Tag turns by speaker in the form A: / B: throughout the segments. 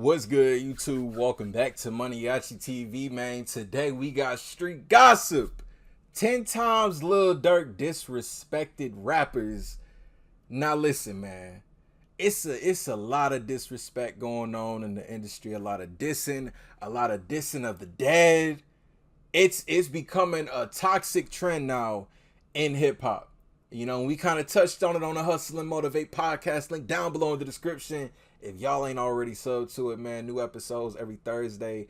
A: What's good, YouTube? Welcome back to MANIACITV, man. Today we got street gossip. 10 times Lil Durk disrespected rappers. Now listen, man. It's a lot of disrespect going on in the industry. A lot of dissing of the dead. It's becoming a toxic trend now in hip hop. You know, we kind of touched on it on the Hustle and Motivate podcast, link down below in the description. If y'all ain't already subbed to it, man, new episodes every Thursday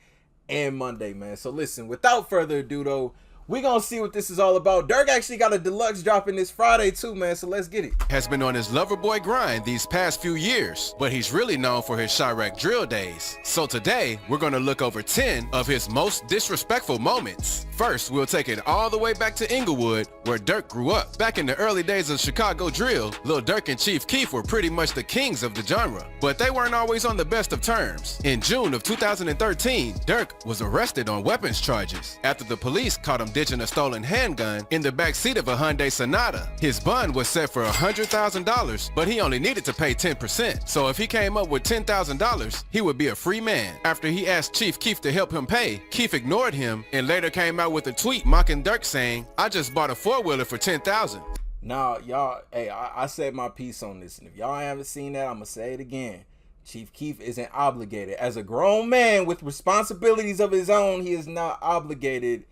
A: and Monday, man. So listen, without further ado, though, we gonna see what this is all about. Durk actually got a deluxe dropping this Friday too, man, so let's get it.
B: Has been on his lover boy grind these past few years, but he's really known for his Chirac drill days. So today, we're gonna look over 10 of his most disrespectful moments. First, we'll take it all the way back to Inglewood, where Durk grew up. Back in the early days of Chicago drill, Lil Durk and Chief Keef were pretty much the kings of the genre, but they weren't always on the best of terms. In June of 2013, Durk was arrested on weapons charges after the police caught him ditching a stolen handgun in the backseat of a Hyundai Sonata. His bond was set for $100,000, but he only needed to pay 10%. So if he came up with $10,000, he would be a free man. After he asked Chief Keef to help him pay, Keef ignored him and later came out with a tweet mocking Durk saying, "I just bought a four-wheeler for $10,000.
A: Now, y'all, hey, I said my piece on this, and if y'all haven't seen that, I'm gonna say it again. Chief Keef isn't obligated. As a grown man with responsibilities of his own, he is not obligated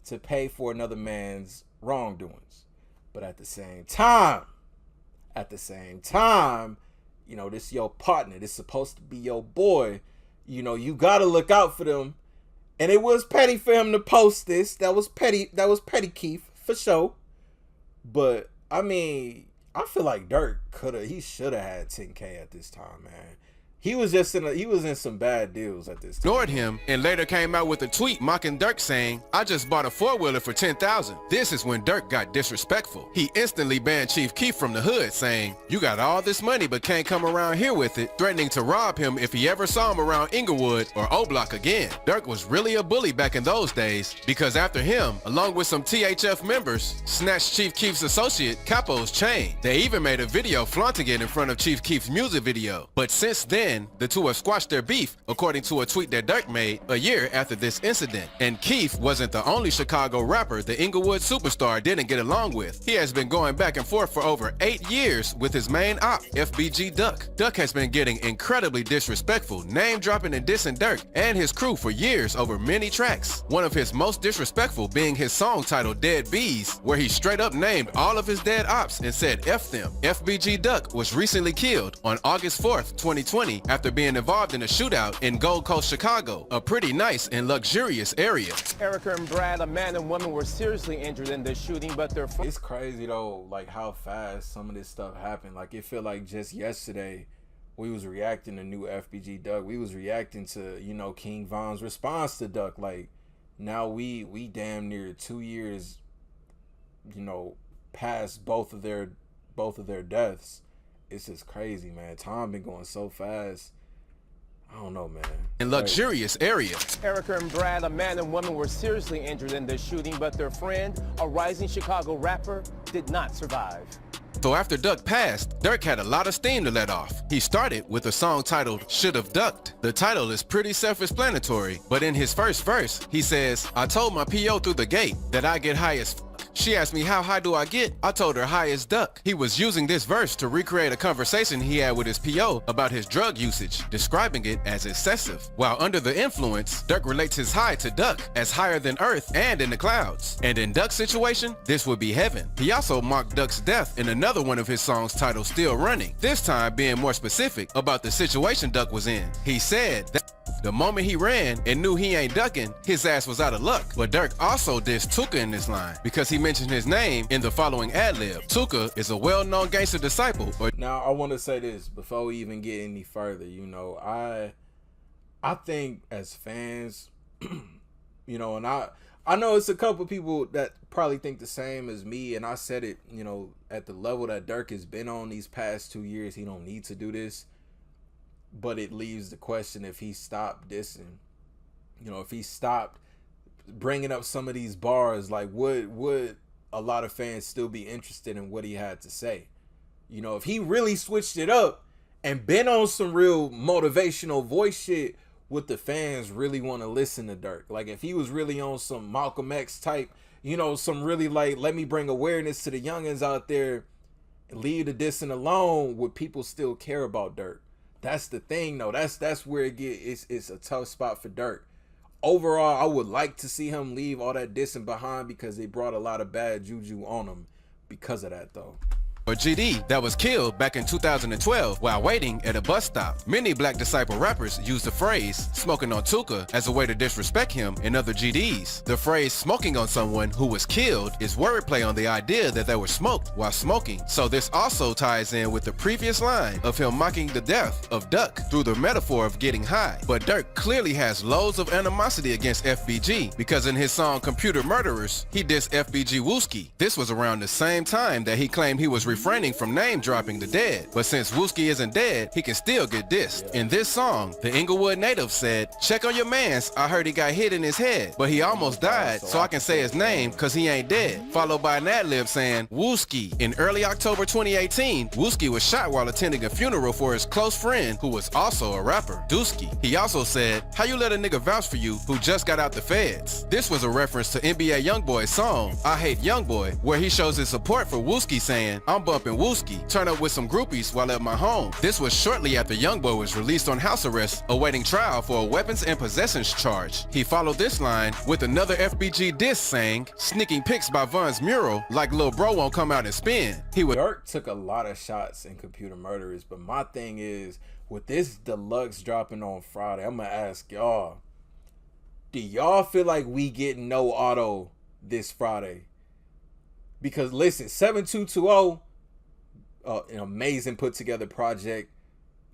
A: to pay for another man's wrongdoings. But at the same time, you know, this your partner, this supposed to be your boy. You know, you gotta look out for them. And it was petty for him to post this. That was petty Keef, for sure. But I mean, I feel like Durk he should have had 10K at this time, man. He was in some bad deals at this time.
B: Ignored him and later came out with a tweet mocking Durk saying, "I just bought a four-wheeler for $10,000. This is when Durk got disrespectful. He instantly banned Chief Keef from the hood, saying, "You got all this money but can't come around here with it," threatening to rob him if he ever saw him around Inglewood or O-Block again. Durk was really a bully back in those days because after him, along with some THF members, snatched Chief Keef's associate, Capo's chain. They even made a video flaunting it in front of Chief Keef's music video. But since then, the two have squashed their beef, according to a tweet that Durk made a year after this incident. And Keef wasn't the only Chicago rapper the Inglewood superstar didn't get along with. He has been going back and forth for over 8 years with his main op, FBG Duck. Duck has been getting incredibly disrespectful, name-dropping and dissing Durk and his crew for years over many tracks. One of his most disrespectful being his song titled Dead Bees, where he straight up named all of his dead ops and said F them. FBG Duck was recently killed on August 4th, 2020, after being involved in a shootout in Gold Coast, Chicago, a pretty nice and luxurious area.
C: Erica and Brad, a man and woman, were seriously injured in this shooting, but they're...
A: It's crazy though, like how fast some of this stuff happened. Like it feel like just yesterday we was reacting to new FBG Duck. We was reacting to, you know, King Von's response to Duck. Like now we damn near 2 years, you know, past both of their deaths. It's just crazy, man. Time been going so fast. I don't know, man.
B: In luxurious area.
C: Erica and Brad, a man and woman, were seriously injured in this shooting, but their friend, a rising Chicago rapper, did not survive.
B: So after Duck passed, Durk had a lot of steam to let off. He started with a song titled Should've Ducked. The title is pretty self-explanatory, but in his first verse, he says, "I told my PO through the gate that I get high as f***. She asked me how high do I get? I told her high as duck." He was using this verse to recreate a conversation he had with his PO about his drug usage, describing it as excessive. While under the influence, Durk relates his high to Duck as higher than Earth and in the clouds. And in Duck's situation, this would be heaven. He also mocked Duck's death in another one of his songs titled Still Running, this time being more specific about the situation Duck was in. He said that the moment he ran and knew he ain't ducking, his ass was out of luck. But Durk also dissed Tuka in this line because he mentioned his name in the following ad-lib. Tuka is a well-known gangster disciple.
A: Now, I want to say this before we even get any further. You know, I think as fans, you know, and I know it's a couple people that probably think the same as me, and I said it, you know, at the level that Durk has been on these past 2 years, he don't need to do this. But it leaves the question, if he stopped dissing, you know, if he stopped bringing up some of these bars, like would a lot of fans still be interested in what he had to say? You know, if he really switched it up and been on some real motivational voice shit with the fans really want to listen to Durk. Like if he was really on some Malcolm X type, you know, some really like, let me bring awareness to the youngins out there and leave the dissing alone, would people still care about Durk? That's the thing though. That's where it's a tough spot for Durk. Overall, I would like to see him leave all that dissing behind because they brought a lot of bad juju on him because of that though.
B: Or GD that was killed back in 2012 while waiting at a bus stop. Many Black Disciple rappers use the phrase smoking on Tuka as a way to disrespect him and other GDs. The phrase smoking on someone who was killed is wordplay on the idea that they were smoked while smoking. So this also ties in with the previous line of him mocking the death of Duck through the metaphor of getting high. But Durk clearly has loads of animosity against FBG because in his song Computer Murderers, he dissed FBG Wooski. This was around the same time that he claimed he was refraining from name dropping the dead, but since Wooski isn't dead, he can still get dissed. In this song, the Inglewood native said, check on your mans, I heard he got hit in his head, but he almost died, so I can say his name cause he ain't dead. Followed by an ad-lib saying, Wooski. In early October 2018, Wooski was shot while attending a funeral for his close friend who was also a rapper, Dooski. He also said, how you let a nigga vouch for you who just got out the feds? This was a reference to NBA YoungBoy's song, I Hate YoungBoy, where he shows his support for Wooski saying, I'm bumping Wooski, turn up with some groupies while at my home. This was shortly after YoungBoy was released on house arrest, awaiting trial for a weapons and possessions charge. He followed this line with another FBG diss saying, sneaking pics by Von's mural, like Lil Bro won't come out and spin.
A: Durk took a lot of shots in Computer Murderers, but my thing is, with this deluxe dropping on Friday, I'm gonna ask y'all, do y'all feel like we get no auto this Friday? Because listen, 7220, an amazing put together project.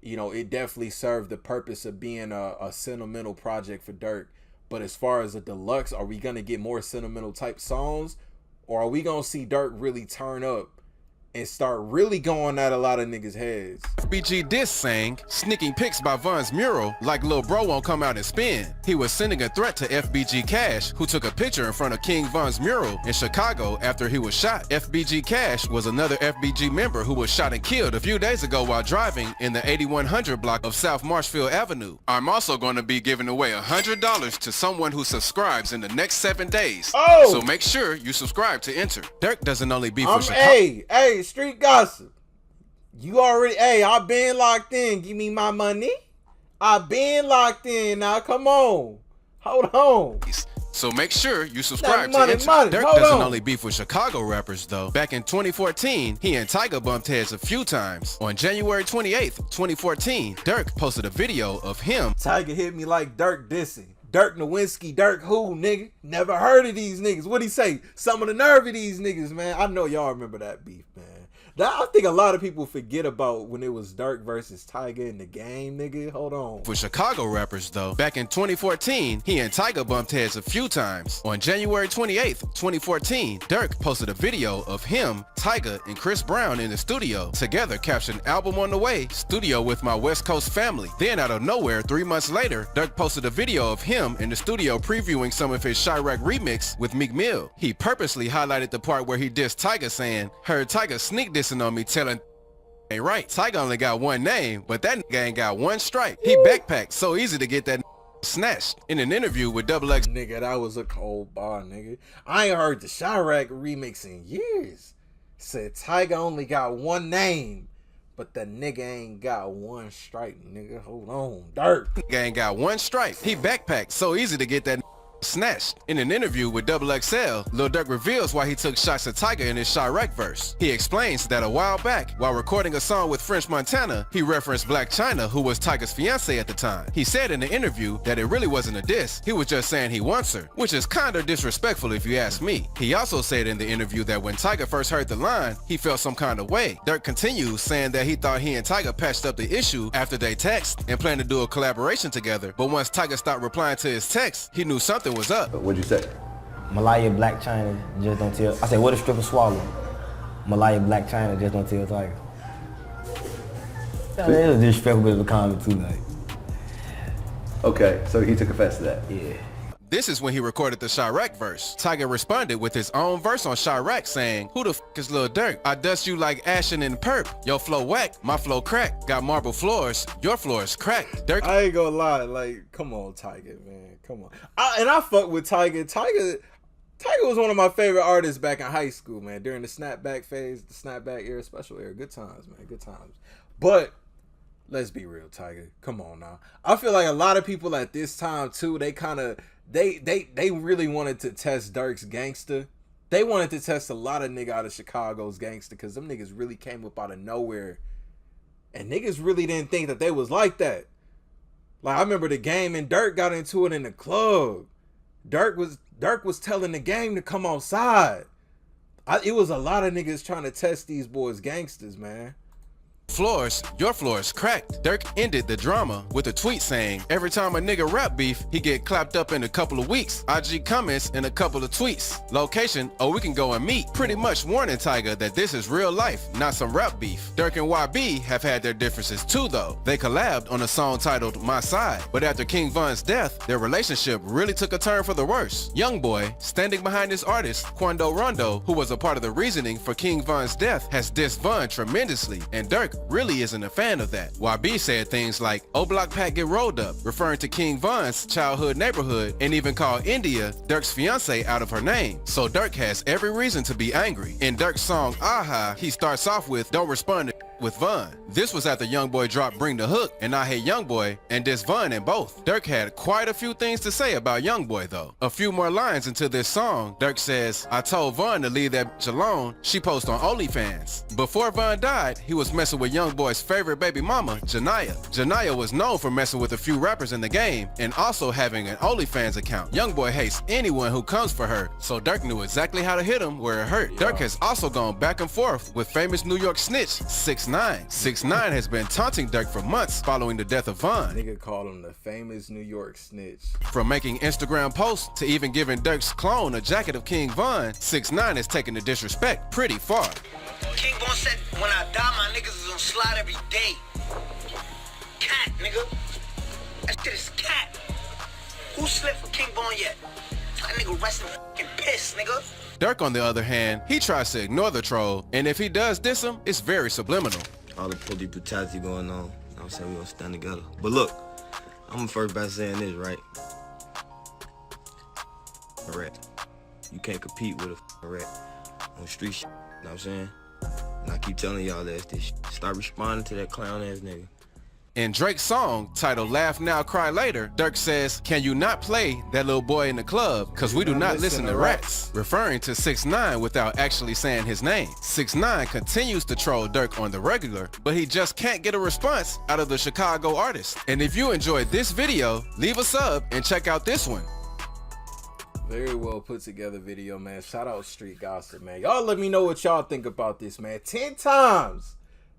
A: You know, it definitely served the purpose of being a sentimental project for Durk. But as far as a deluxe, are we gonna get more sentimental type songs, or are we gonna see Durk really turn up and start really going at a lot of niggas' heads?
B: FBG diss sang, sneaking pics by Von's mural, like Lil Bro won't come out and spin. He was sending a threat to FBG Cash, who took a picture in front of King Von's mural in Chicago after he was shot. FBG Cash was another FBG member who was shot and killed a few days ago while driving in the 8100 block of South Marshfield Avenue. I'm also going to be giving away $100 to someone who subscribes in the next 7 days.
A: Oh!
B: So make sure you subscribe to enter. Durk doesn't only be for Chicago.
A: Hey, street gossip. You already, I've been locked in. Give me my money. I've been locked in. Now, come on. Hold on.
B: So make sure you subscribe to
A: money.
B: Durk doesn't only beef with Chicago rappers though. Back in 2014, he and Tyga bumped heads a few times. On January 28th, 2014, Durk posted a video of him.
A: Tyga hit me like Durk dissing. Dirk Nowinski, Durk who, nigga? Never heard of these niggas. What'd he say? Some of the nerve of these niggas, man. I know y'all remember that beef, man. I think a lot of people forget about when it was Durk versus Tyga in the game, nigga. Hold on.
B: For Chicago rappers, though, back in 2014, he and Tyga bumped heads a few times. On January 28th, 2014, Durk posted a video of him, Tyga, and Chris Brown in the studio. Together, captioned, album on the way, studio with my West Coast family. Then out of nowhere, 3 months later, Durk posted a video of him in the studio previewing some of his Chirac remix with Meek Mill. He purposely highlighted the part where he dissed Tyga saying, heard Tyga sneak dissing on me telling ain't right. Tyga only got one name, but that nigga ain't got one strike. He backpacked, so easy to get that snatched. In an interview with XX,
A: nigga, that was a cold bar, nigga. I ain't heard the Chirac remix in years. Said Tyga only got one name, but the nigga ain't got one strike, nigga. Hold on. Durk.
B: Nigga ain't got one strike. He backpacked, so easy to get that snatched. In an interview with XXL, Lil Durk reveals why he took shots at Tyga in his Chirac verse. He explains that a while back, while recording a song with French Montana, he referenced Black China, who was Tyga's fiance at the time. He said in the interview that it really wasn't a diss, he was just saying he wants her, which is kinda disrespectful if you ask me. He also said in the interview that when Tyga first heard the line, he felt some kind of way. Durk continues saying that he thought he and Tyga patched up the issue after they text and planned to do a collaboration together, but once Tyga stopped replying to his text, he knew something was up.
D: What'd you say?
E: Malaya Black China just don't tell. I said, what a stripper swallow. Malaya Black China just don't tell Tyga. It was a disrespectful bit of a comment too, like.
D: Okay, so he took offense to that.
E: Yeah.
B: This is when he recorded the Chirac verse. Tyga responded with his own verse on Chirac saying, "Who the f is Lil Durk? I dust you like Ashen in perp. Your flow whack, my flow crack. Got marble floors, your floors cracked." Durk.
A: I ain't gonna lie, like, come on, Tyga, man, come on. I fuck with Tyga. Tyga was one of my favorite artists back in high school, man. During the snapback phase, the snapback era, special era, good times, man, good times. But let's be real, Tyga. Come on now. I feel like a lot of people at this time too, they kind of they really wanted to test Durk's gangster. They wanted to test a lot of nigga out of Chicago's gangster because them niggas really came up out of nowhere. And niggas really didn't think that they was like that. Like, I remember the Game and Durk got into it in the club. Durk was telling the Game to come outside. It was a lot of niggas trying to test these boys gangsters, man.
B: Floors, your floors cracked. Durk ended the drama with a tweet saying, "Every time a nigga rap beef, he get clapped up in a couple of weeks. IG comments and a couple of tweets. Location, oh, we can go and meet." Pretty much warning Tyga that this is real life, not some rap beef. Durk and YB have had their differences too though. They collabed on a song titled My Side, but after King Von's death, their relationship really took a turn for the worse. YoungBoy, standing behind this artist, Quando Rondo, who was a part of the reasoning for King Von's death, has dissed Von tremendously, and Durk really isn't a fan of that. YB said things like, "O Block Pack get rolled up," referring to King Von's childhood neighborhood, and even called India, Durk's fiance, out of her name. So Durk has every reason to be angry. In Durk's song Aha, he starts off with, "Don't respond to with Von." This was after YoungBoy dropped Bring the Hook and I Hate YoungBoy and dissed Von in both. Durk had quite a few things to say about YoungBoy though. A few more lines into this song, Durk says, "I told Von to leave that bitch alone. She posts on OnlyFans." Before Von died, he was messing with YoungBoy's favorite baby mama, Janaya. Janaya was known for messing with a few rappers in the game and also having an OnlyFans account. YoungBoy hates anyone who comes for her, so Durk knew exactly how to hit him where it hurt. Durk has also gone back and forth with famous New York snitch 6ix9ine. 6ix9ine has been taunting Durk for months following the death of Von.
A: Nigga called him the famous New York snitch.
B: From making Instagram posts to even giving Durk's clone a jacket of King Von, 6ix9ine is taking the disrespect pretty far.
D: King Von said, "When I die, my niggas is gonna slide every day." Cat, nigga. That shit is cat. Who slipped for King Von yet? That nigga resting fucking piss, nigga.
B: Durk, on the other hand, he tries to ignore the troll, and if he does diss him, it's very subliminal.
F: All the police brutality going on, you know what I'm saying, we gonna stand together. But look, I'm the first by saying this, right? A rat. You can't compete with a rat on street shit, you know what I'm saying? And I keep telling y'all that this shit. Start responding to that clown ass nigga.
B: In Drake's song, titled Laugh Now, Cry Later, Durk says, "Can you not play that little boy in the club? Cause we do not listen to rats," referring to 6ix9ine without actually saying his name. 6ix9ine continues to troll Durk on the regular, but he just can't get a response out of the Chicago artist. And if you enjoyed this video, leave a sub and check out this one.
A: Very well put together video, man. Shout out Street Gossip, man. Y'all let me know what y'all think about this, man. 10 times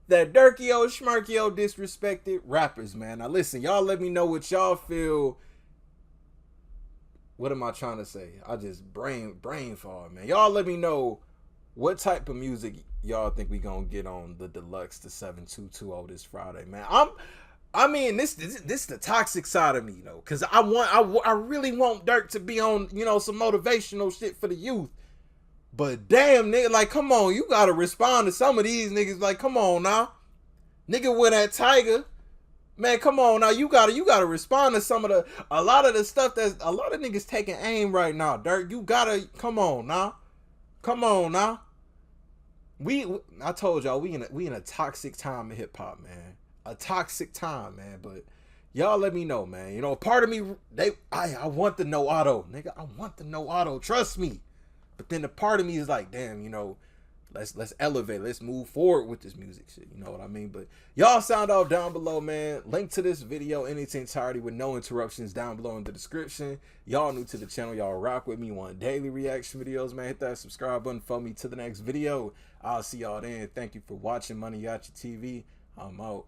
A: that Durkio, Schmirkio disrespected rappers, man. Now listen, y'all let me know what y'all feel. What am I trying to say? I just brain fart, man. Y'all let me know what type of music y'all think we gonna get on the Deluxe to 7220 this Friday, man. I mean, this the toxic side of me though, cause I really want Durk to be on, you know, some motivational shit for the youth. But damn, nigga, like, come on, you gotta respond to some of these niggas. Like, come on now, nigga, with that Tyga, man, come on now, you gotta respond to some of a lot of the stuff that a lot of niggas taking aim right now. Durk, you gotta come on now. I told y'all we in a toxic time in hip hop, man. A toxic time, man. But y'all let me know, man. You know, part of me, I want the no auto, nigga. I want the no auto. Trust me. But then the part of me is like, damn, you know, let's elevate, let's move forward with this music shit. You know what I mean? But y'all sound off down below, man. Link to this video in its entirety with no interruptions down below in the description. Y'all new to the channel, y'all rock with me. You want daily reaction videos, man? Hit that subscribe button for me to the next video. I'll see y'all then. Thank you for watching MANIACITV. I'm out.